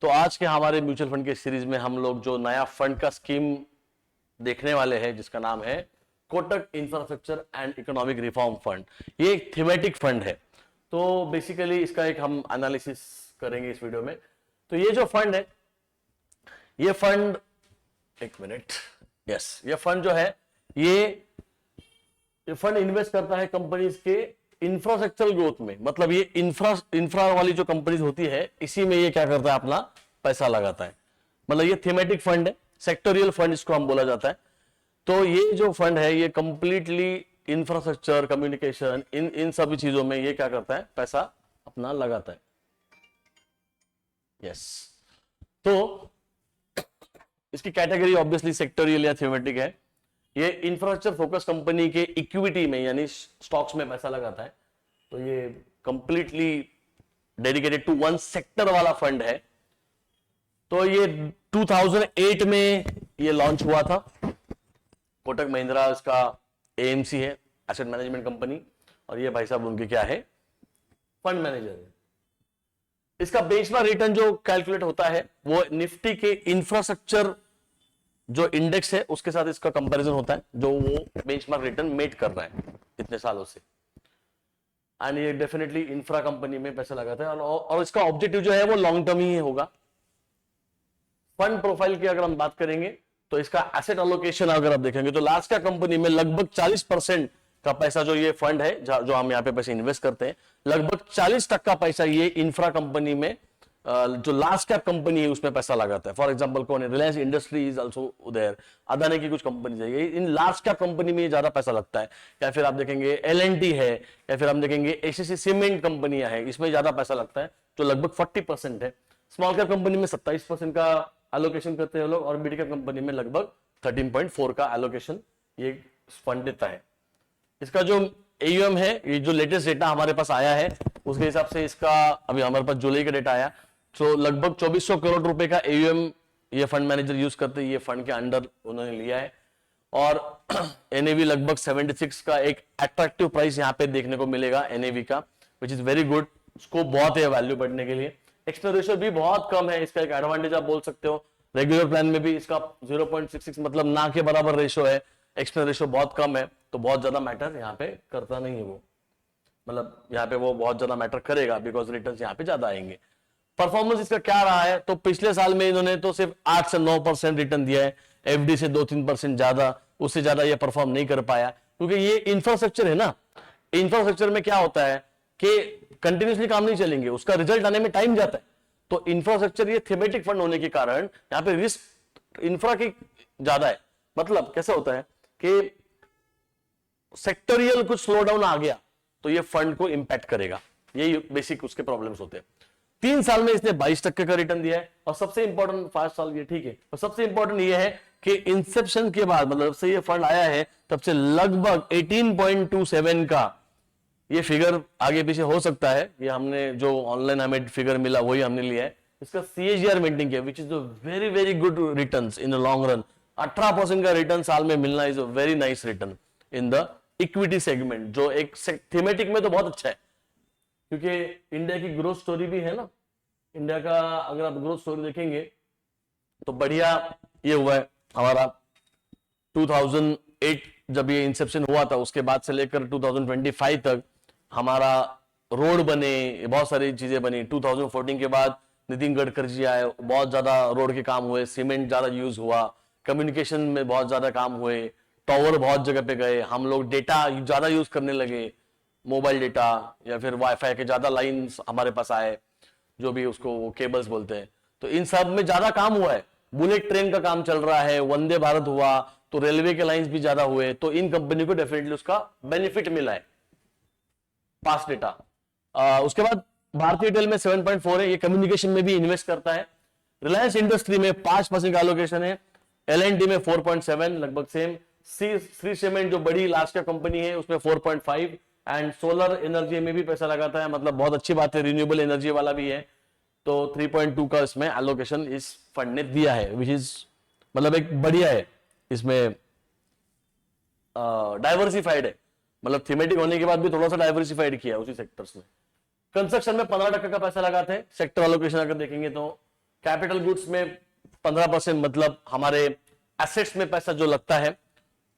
तो आज के हमारे म्यूचुअल फंड के सीरीज में हम लोग जो नया फंड का स्कीम देखने वाले हैं जिसका नाम है Kotak infrastructure and economic reform fund. ये एक थीमेटिक फंड है, तो बेसिकली इसका एक हम एनालिसिस करेंगे इस वीडियो में। तो ये जो फंड है, ये फंड एक मिनट, यस, ये फंड जो है ये फंड इन्वेस्ट करता है कंपनीज के इंफ्रास्ट्रक्चरल ग्रोथ में। मतलब ये इंफ्रा वाली जो कंपनीज होती है इसी में ये क्या करता है, अपना पैसा लगाता है। मतलब ये थीमेटिक फंड है, सेक्टोरियल फंड इसको हम बोला जाता है। तो ये जो फंड है ये कंप्लीटली इंफ्रास्ट्रक्चर, कम्युनिकेशन, इन सभी चीजों में ये क्या करता है, पैसा अपना लगाता है। यस, तो इसकी कैटेगरी ऑब्वियसली सेक्टोरियल या थीमेटिक है। ये इंफ्रास्ट्रक्चर फोकस कंपनी के इक्विटी में यानी स्टॉक्स में पैसा लगाता है। तो ये completely dedicated to one sector वाला फंड है। तो ये 2008 में ये लॉन्च हुआ था। कोटक महिंद्रा इसका एएमसी है, एसेट मैनेजमेंट कंपनी, और ये भाई साहब उनके क्या है, फंड मैनेजर है। इसका बेंचमार्क रिटर्न जो कैलकुलेट होता है वो निफ्टी के इंफ्रास्ट्रक्चर जो इंडेक्स है उसके साथ इसका कंपैरिजन होता है, जो वो बेंचमार्क रिटर्न मेट कर रहा है इतने सालों से। एंड ये डेफिनेटली इंफ्रा कंपनी में पैसा लगाता है और इसका ऑब्जेक्टिव जो है वो लॉन्ग टर्म ही होगा। फंड प्रोफाइल की अगर हम बात करेंगे तो इसका एसेट एलोकेशन अगर आप देखेंगे तो लास्ट का कंपनी में लगभग 40% का पैसा जो ये फंड है, जो हम यहाँ पे पैसे इन्वेस्ट करते हैं, लगभग 40% का पैसा ये इंफ्रा कंपनी में, जो लार्ज कैप कंपनी है उसमें पैसा लगाता है। फॉर एग्जांपल कौन है, रिलायंस इंडस्ट्री इज आल्सो उधर, अदानी की कुछ कंपनी है, इन लार्ज कैप कंपनी में ये ज्यादा पैसा लगता है। या फिर आप देखेंगे एल&टी है, या फिर हम देखेंगे एसीसी सीमेंट कंपनियां है, इसमें ज्यादा पैसा लगता है जो लगभग 40% है। स्मॉल कैप कंपनी में 27% का एलोकेशन करते हैं लोग, और मिड कैप कंपनी में लगभग 13.4 का एलोकेशन ये फंड देता है। इसका जो एयूएम है, ये जो लेटेस्ट डेटा हमारे पास आया है उसके हिसाब से इसका अभी हमारे पास जुलाई का डेटा आया, तो लगभग 2400 करोड़ रुपए का एयूएम ये फंड मैनेजर यूज करते हैं, ये फंड के अंडर उन्होंने लिया है। और एनएवी लगभग 76 का एक अट्रैक्टिव प्राइस यहाँ पे देखने को मिलेगा एनएवी का, which is very good. Scope बहुत है वैल्यू बढ़ने के लिए। एक्सपेंस रेशियो भी बहुत कम है, इसका एक एडवांटेज आप बोल सकते हो। रेगुलर प्लान में भी इसका 0.66 मतलब ना के बराबर रेशियो है, एक्सपेंस रेशियो बहुत कम है, तो बहुत ज्यादा मैटर यहाँ पे करता नहीं है वो। मतलब यहाँ पे वो बहुत ज्यादा मैटर करेगा बिकॉज रिटर्न्स यहाँ पे ज्यादा आएंगे। परफॉर्मेंस इसका क्या रहा है, तो पिछले साल में इन्होंने तो सिर्फ 8 से 9% रिटर्न दिया है, एफडी से 2-3% ज्यादा, उससे ज्यादा ये परफॉर्म नहीं कर पाया, क्योंकि ये इंफ्रास्ट्रक्चर है ना। इंफ्रास्ट्रक्चर में क्या होता है कि कंटिन्यूसली काम नहीं चलेंगे, उसका रिजल्ट आने में टाइम जाता है। तो इंफ्रास्ट्रक्चर ये थीमेटिक फंड होने के कारण यहाँ पे रिस्क इंफ्रा की ज्यादा है। मतलब कैसे होता है कि सेक्टोरियल कुछ स्लो डाउन आ गया तो ये फंड को इंपैक्ट करेगा, ये बेसिक उसके प्रॉब्लम्स होते हैं। 3 साल में इसने 22% का रिटर्न दिया है, और सबसे इंपॉर्टेंट 5 साल ये ठीक है, और सबसे इंपॉर्टेंट ये है कि इंसेप्शन के बाद, मतलब से ये फंड आया है तब से लगभग 18.27 का ये फिगर आगे पीछे हो सकता है, ये हमने जो ऑनलाइन हमें फिगर मिला वही हमने लिया है। इसका सीएजीआर मेंटेन किया, which is a very very good returns in the long run. 18% का रिटर्न साल में मिलना is a very nice return in the equity segment, जो एक थीमेटिक में तो बहुत अच्छा है, क्योंकि इंडिया की ग्रोथ स्टोरी भी है ना। इंडिया का अगर आप ग्रोथ स्टोरी देखेंगे तो बढ़िया ये हुआ है हमारा 2008 जब ये इंसेप्शन हुआ था, उसके बाद से लेकर 2025 तक हमारा रोड बने, बहुत सारी चीजें बनी। 2014 के बाद नितिन गडकरी जी आए, बहुत ज्यादा रोड के काम हुए, सीमेंट ज्यादा यूज हुआ, कम्युनिकेशन में बहुत ज्यादा काम हुए, टावर बहुत जगह पे गए, हम लोग डेटा ज्यादा यूज करने लगे, मोबाइल डेटा या फिर वाईफाई के ज्यादा लाइंस हमारे पास आए, जो भी उसको वो केबल्स बोलते हैं। तो इन सब में ज्यादा काम हुआ है। बुलेट ट्रेन का काम चल रहा है, वंदे भारत हुआ, तो रेलवे के लाइंस भी ज्यादा हुए, तो इन कंपनी को डेफिनेटली उसका बेनिफिट मिला है, पास डेटा। उसके बाद भारतीय एयरटेल में 7.4 है, ये कम्युनिकेशन में भी इन्वेस्ट करता है। रिलायंस इंडस्ट्री में 5% का एलोकेशन है, एल&टी में 4.7 लगभग सेम, श्री सीमेंट जो बड़ी लार्ज कैप कंपनी है उसमें 4.5, एंड सोलर एनर्जी में भी पैसा लगाता है, मतलब बहुत अच्छी बात है, रिन्यूएबल एनर्जी वाला भी है। तो 3.2 का इसमें एलोकेशन इस फंड ने दिया है, विच इज मतलब एक बढ़िया है, इसमें डाइवर्सिफाइड है, मतलब थीमेटिक होने के बाद भी थोड़ा सा डाइवर्सिफाइड किया है उसी सेक्टर्स में। कंस्ट्रक्शन में 15% का पैसा लगाते हैं, सेक्टर एलोकेशन अगर देखेंगे तो कैपिटल गुड्स में 15%, मतलब हमारे एसेट्स में पैसा जो लगता है,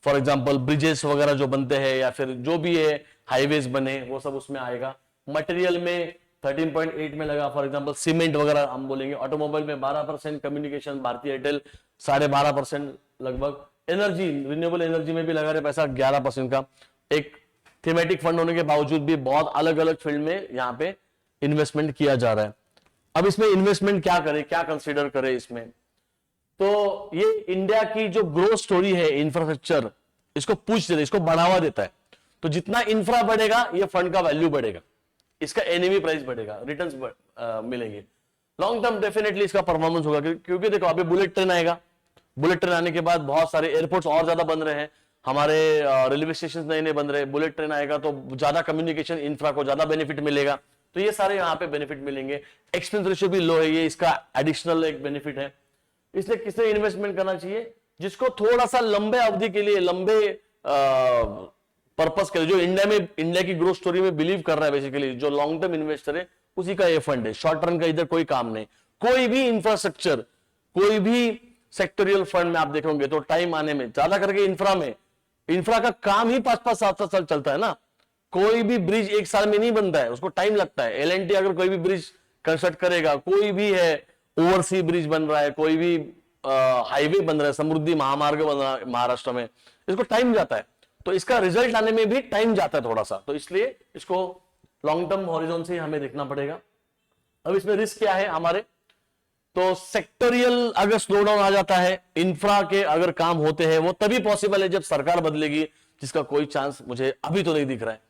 फॉर एग्जांपल ब्रिजेस वगैरह जो बनते हैं या फिर जो भी है हाईवेज बने, वो सब उसमें आएगा। मटेरियल में 13.8 में लगा, फॉर एग्जांपल सीमेंट वगैरह हम बोलेंगे। ऑटोमोबाइल में 12%, कम्युनिकेशन भारतीय एयरटेल 12.5% लगभग। एनर्जी, रिन्यूएबल एनर्जी में भी लगा रहे पैसा 11% का। एक थीमेटिक फंड होने के बावजूद भी बहुत अलग अलग फील्ड में यहाँ पे इन्वेस्टमेंट किया जा रहा है। अब इसमें इन्वेस्टमेंट क्या करे, क्या कंसिडर करे इसमें, तो ये इंडिया की जो ग्रोथ स्टोरी है इंफ्रास्ट्रक्चर, इसको पुश देता है, इसको बढ़ावा देता है। तो जितना इंफ्रा बढ़ेगा ये फंड का वैल्यू बढ़ेगा, इसका एनएवी प्राइस बढ़ेगा, रिटर्न्स मिलेंगे। लॉन्ग टर्म डेफिनेटली इसका परफॉर्मेंस होगा, क्योंकि देखो अभी बुलेट ट्रेन आएगा, बुलेट ट्रेन आने के बाद बहुत सारे एयरपोर्ट्स और ज्यादा बन रहे हैं, हमारे रेलवे स्टेशन नए नए बन रहे हैं। बुलेट ट्रेन आएगा तो ज्यादा कम्युनिकेशन इंफ्रा को ज्यादा बेनिफिट मिलेगा, तो ये सारे यहाँ पे बेनिफिट मिलेंगे। एक्सपेंस रेशियो भी लो है, ये इसका एडिशनल एक बेनिफिट है। इसलिए किसने इन्वेस्टमेंट करना चाहिए, जिसको थोड़ा सा लंबे अवधि के लिए, लंबे पर्पस के लिए, जो इंडिया की ग्रोथ स्टोरी में बिलीव कर रहा है, बेसिकली जो लॉन्ग टर्म इन्वेस्टर है, उसी का ये फंड है। शॉर्ट टर्म का इधर कोई काम नहीं। कोई भी इंफ्रास्ट्रक्चर, कोई भी सेक्टोरियल फंड में आप देखोगे तो टाइम आने में, ज्यादा करके इंफ्रा का काम ही 5-5 7-7 साल चलता है ना। कोई भी ब्रिज एक साल में नहीं बनता है, उसको टाइम लगता है। एल&टी अगर कोई भी ब्रिज कंस्ट्रक्ट करेगा, कोई भी है ओवरसी ब्रिज बन रहा है, कोई भी हाईवे बन रहा है, समृद्धि महामार्ग बन रहा है महाराष्ट्र में, इसको टाइम जाता है। तो इसका रिजल्ट आने में भी टाइम जाता है थोड़ा सा, तो इसलिए इसको लॉन्ग टर्म हॉरिजॉन से हमें देखना पड़ेगा। अब इसमें रिस्क क्या है हमारे, तो सेक्टोरियल अगर स्लो डाउन आ जाता है, इंफ्रा के अगर काम होते हैं, वो तभी पॉसिबल है जब सरकार बदलेगी, जिसका कोई चांस मुझे अभी तो नहीं दिख रहा है।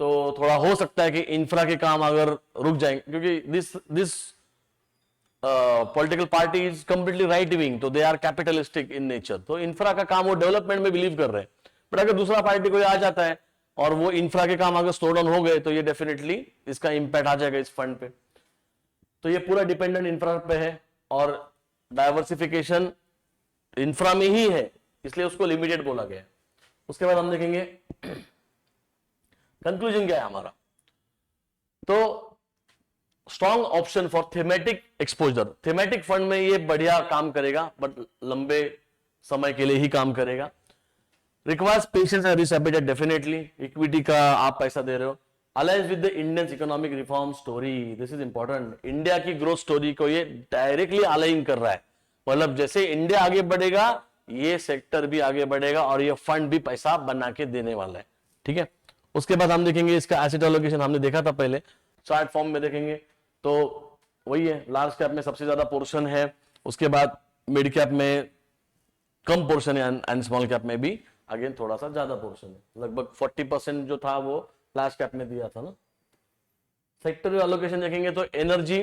तो थोड़ा हो सकता है कि इंफ्रा के काम अगर रुक जाएंगे, क्योंकि this political party is completely right wing, तो they are capitalistic in nature. तो इंफ्रा का काम वो डेवलपमेंट में बिलीव कर रहे हैं। बट अगर दूसरा पार्टी कोई आ जाता है और वो इंफ्रा के काम अगर स्लो डाउन हो गए, तो ये डेफिनेटली इसका इंपैक्ट आ जाएगा इस फंड पे। तो ये पूरा डिपेंडेंट इंफ्रा पे है, और डाइवर्सिफिकेशन इंफ्रा में ही है, इसलिए उसको लिमिटेड बोला गया है। उसके बाद हम देखेंगे कंक्लूजन क्या है हमारा। तो strong option for thematic exposure, thematic fund में ये बढ़िया काम करेगा, बट लंबे समय के लिए ही काम करेगा। Requires patience and risk appetite, definitely equity का आप पैसा दे रहे हो। Aligns with the Indian economic reform story, this is important. India की ग्रोथ स्टोरी को ये डायरेक्टली अलाइन कर रहा है, मतलब जैसे इंडिया आगे बढ़ेगा, ये सेक्टर भी आगे बढ़ेगा, और ये फंड भी पैसा बना के देने वाला है। ठीक है, उसके बाद हम देखेंगे इसका एसेट एलोकेशन, हमने देखा था पहले, चार्ट फॉर्म में देखेंगे तो वही है। लार्ज कैप में सबसे ज्यादा पोर्शन है, उसके बाद मिड कैप में कम पोर्शन है, एंड स्मॉल कैप में भी अगेन थोड़ा सा ज्यादा पोर्शन है। लगभग 40% जो था वो लार्ज कैप में दिया था ना। सेक्टर एलोकेशन देखेंगे तो energy,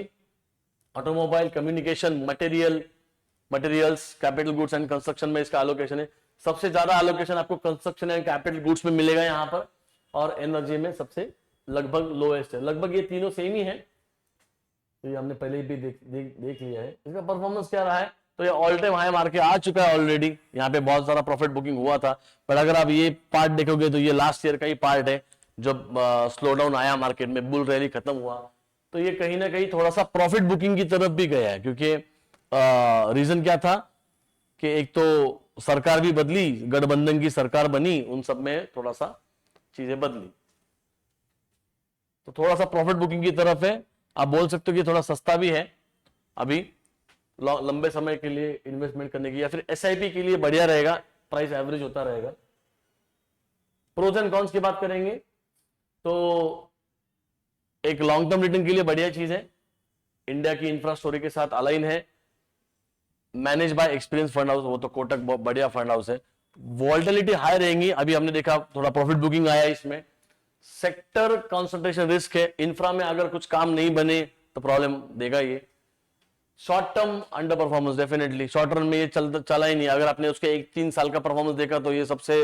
automobile, communication, materials, capital goods and construction में इसका एलोकेशन है। सबसे ज्यादा एलोकेशन आपको कंस्ट्रक्शन एंड कैपिटल गुड्स में मिलेगा यहाँ पर, और एनर्जी में सबसे लगभग लोएस्ट है। लगभग ये तीनों सेम ही है, तो ये हमने पहले भी देख लिया है। इसका परफॉर्मेंस क्या रहा है, तो ये ऑल टाइम हाई मार के आ चुका है ऑलरेडी। यहाँ पे बहुत सारा प्रॉफिट बुकिंग हुआ था, पर अगर आप ये पार्ट देखोगे तो ये लास्ट ईयर का ही पार्ट है, जब स्लो डाउन आया मार्केट में, बुल रैली खत्म हुआ, तो ये कहीं ना कहीं थोड़ा सा प्रॉफिट बुकिंग की तरफ भी गया है। क्योंकि रीजन क्या था कि एक तो सरकार भी बदली, गठबंधन की सरकार बनी, उन सब में थोड़ा सा चीजें बदली, तो थोड़ा सा प्रॉफिट बुकिंग की तरफ है। आप बोल सकते हो कि थोड़ा सस्ता भी है अभी लंबे समय के लिए इन्वेस्टमेंट करने की, या फिर एसआईपी के लिए बढ़िया रहेगा, प्राइस एवरेज होता रहेगा। प्रोज एंड कॉन्स की बात करेंगे तो एक लॉन्ग टर्म रिटर्न के लिए बढ़िया चीज है, इंडिया की इंफ्रा स्टोरी के साथ अलाइन है, manage by experience fund house, वो तो कोटक बहुत बढ़िया फंड हाउस है। वॉल्टिलिटी हाई रहेंगी, अभी हमने देखा थोड़ा प्रॉफिट बुकिंग आया इसमें। सेक्टर कंसंट्रेशन रिस्क है, इंफ्रा में अगर कुछ काम नहीं बने तो प्रॉब्लम देगा ये। Short term under performance, definitely short term में ये चला ही नहीं। अगर आपने उसके 1-3 साल का परफॉर्मेंस देखा तो ये सबसे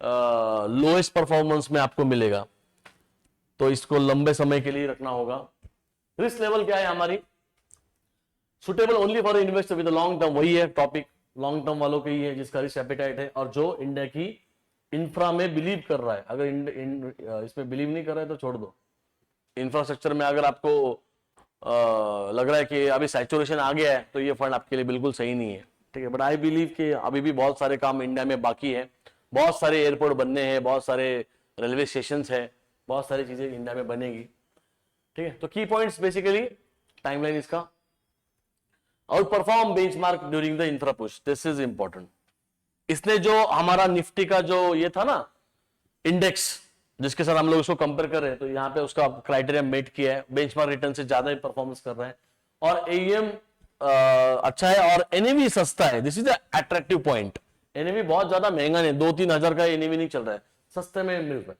लोएस्ट परफॉर्मेंस में आपको मिलेगा, तो इसको लंबे समय के लिए रखना होगा। रिस्क लेवल क्या है हमारी, suitable only for investor with long term, वही है टॉपिक, लॉन्ग टर्म वालों के ही है जिसका रिस्क एपेटाइट है, और जो इंडिया की इंफ्रा में बिलीव कर रहा है। अगर इसमें बिलीव नहीं कर रहा है तो छोड़ दो। इंफ्रास्ट्रक्चर में अगर आपको लग रहा है कि अभी सैचुरेशन आ गया है, तो ये फंड आपके लिए बिल्कुल सही नहीं है, ठीक है। बट आई बिलीव कि अभी भी बहुत सारे काम इंडिया में बाकी है, बहुत सारे एयरपोर्ट बनने हैं, बहुत सारे रेलवे स्टेशन है, बहुत सारी चीजें इंडिया में बनेगी, ठीक है। तो की पॉइंट्स बेसिकली, टाइमलाइन इसका, out perform benchmark during the infra push, this is important. इसने जो हमारा निफ्टी का जो ये था ना इंडेक्स, जिसके साथ हम लोग उसको कंपेयर कर रहे हैं, तो यहाँ पे उसका क्राइटेरिया मेट किया है, बेंचमार्क रिटर्न से ज्यादा ही परफॉर्मेंस कर रहा है, और एईएम अच्छा है, और एनएवी सस्ता है। This is attractive point. NAV बहुत ज्यादा महंगा नहीं, 2-3 हजार का एनएवी नहीं चल रहा है, सस्ते में मिल रहा है।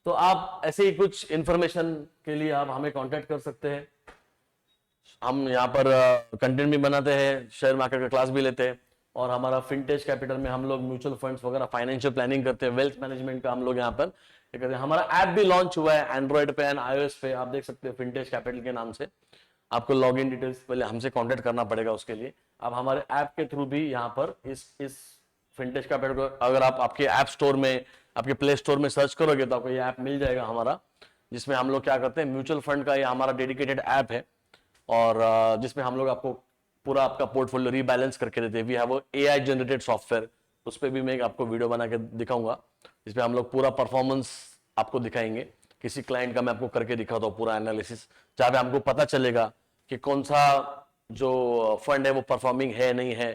तो आप ऐसे ही कुछ इंफॉर्मेशन के लिए आप हमें कांटेक्ट कर सकते हैं। हम यहाँ पर कंटेंट भी बनाते हैं, शेयर मार्केट का क्लास भी लेते हैं, और हमारा फिनटेज कैपिटल में हम लोग म्यूचुअल फंड्स वगैरह फाइनेंशियल प्लानिंग करते हैं, वेल्थ मैनेजमेंट का हम लोग यहाँ पर करते हैं। हमारा ऐप भी लॉन्च हुआ है एंड्रॉइड पे एंड iOS पे, आप देख सकते हैं फिनटेज कैपिटल के नाम से। आपको लॉग इन डिटेल्स पहले हमसे कांटेक्ट करना पड़ेगा, उसके लिए आप हमारे ऐप के थ्रू भी यहाँ पर इस फिनटेज कैपिटल को, अगर आप आपके ऐप स्टोर में, आपके प्ले स्टोर में सर्च करोगे तो आपको ये ऐप मिल जाएगा हमारा, जिसमें हम लोग क्या करते हैं, म्यूचुअल फंड का ये हमारा डेडिकेटेड ऐप है, और जिसमें हम लोग आपको पूरा आपका पोर्टफोलियो रीबैलेंस करके देते हैं। We have AI generated software, उस पर भी मैं आपको वीडियो बना के दिखाऊंगा, जिसमें हम लोग पूरा परफॉर्मेंस आपको दिखाएंगे। किसी क्लाइंट का मैं आपको करके दिखाता हूँ पूरा एनालिसिस, जहाँ पे हमको पता चलेगा कि कौन सा जो फंड है वो परफॉर्मिंग है नहीं है।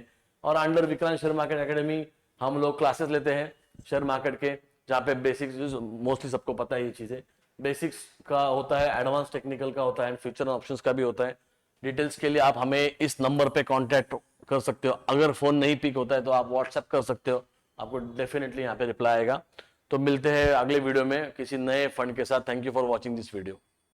और under Vikrant share market academy हम लोग क्लासेस लेते हैं शेयर मार्केट के, जहाँ पे बेसिक्स, मोस्टली सबको पता है ये चीजें, बेसिक्स का होता है, एडवांस टेक्निकल का होता है, फ्यूचर ऑप्शंस का भी होता है। डिटेल्स के लिए आप हमें इस नंबर पे कांटेक्ट कर सकते हो। अगर फोन नहीं पिक होता है तो आप व्हाट्सएप कर सकते हो, आपको डेफिनेटली यहाँ पे रिप्लाई आएगा। तो मिलते हैं अगले वीडियो में किसी नए फंड के साथ। Thank you for watching this video.